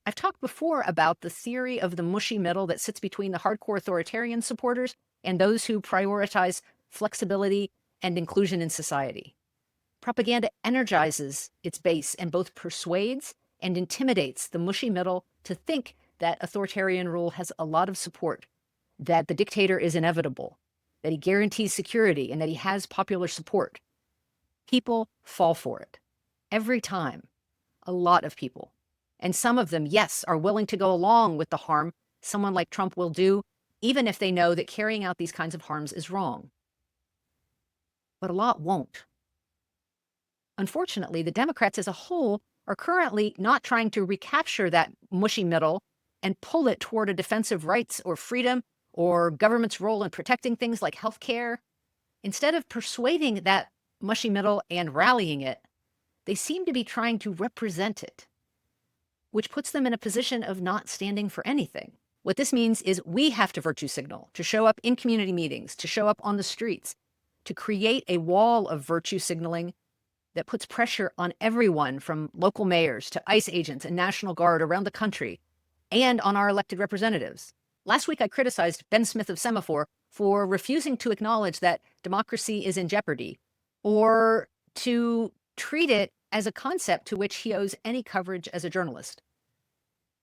I've talked before about the theory of the mushy middle that sits between the hardcore authoritarian supporters and those who prioritize flexibility and inclusion in society. Propaganda energizes its base and both persuades and intimidates the mushy middle to think that authoritarian rule has a lot of support, that the dictator is inevitable, that he guarantees security, and that he has popular support. People fall for it every time, a lot of people. And some of them, yes, are willing to go along with the harm someone like Trump will do, even if they know that carrying out these kinds of harms is wrong. But a lot won't. Unfortunately, the Democrats as a whole are currently not trying to recapture that mushy middle and pull it toward a defense of rights or freedom or government's role in protecting things like healthcare. Instead of persuading that mushy middle and rallying it, they seem to be trying to represent it, which puts them in a position of not standing for anything. What this means is we have to virtue signal, to show up in community meetings, to show up on the streets, to create a wall of virtue signaling that puts pressure on everyone from local mayors to ICE agents and National Guard around the country, and on our elected representatives. Last week, I criticized Ben Smith of Semaphore for refusing to acknowledge that democracy is in jeopardy, or to treat it as a concept to which he owes any coverage as a journalist.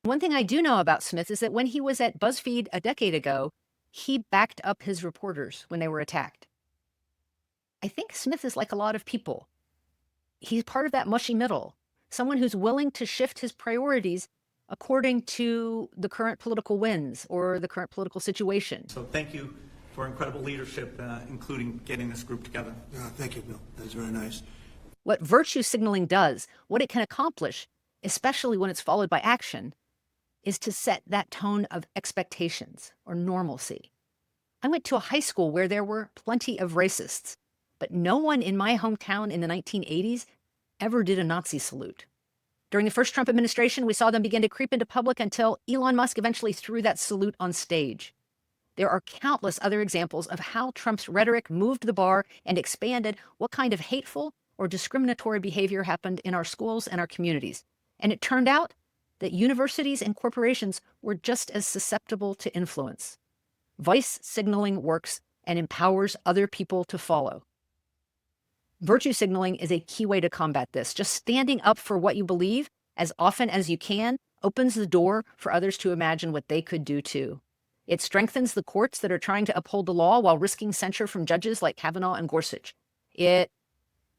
One thing I do know about Smith is that when he was at BuzzFeed a decade ago, he backed up his reporters when they were attacked. I think Smith is like a lot of people. He's part of that mushy middle, someone who's willing to shift his priorities according to the current political winds or the current political situation. So thank you for incredible leadership, including getting this group together. Thank you, Bill. That's very nice. What virtue signaling does, what it can accomplish, especially when it's followed by action, is to set that tone of expectations or normalcy. I went to a high school where there were plenty of racists, but no one in my hometown in the 1980s ever did a Nazi salute. During the first Trump administration, we saw them begin to creep into public until Elon Musk eventually threw that salute on stage. There are countless other examples of how Trump's rhetoric moved the bar and expanded what kind of hateful or discriminatory behavior happened in our schools and our communities. And it turned out that universities and corporations were just as susceptible to influence. Vice signaling works and empowers other people to follow. Virtue signaling is a key way to combat this. Just standing up for what you believe as often as you can opens the door for others to imagine what they could do too. It strengthens the courts that are trying to uphold the law while risking censure from judges like Kavanaugh and Gorsuch. It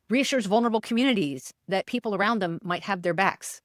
reassures vulnerable communities that people around them might have their backs.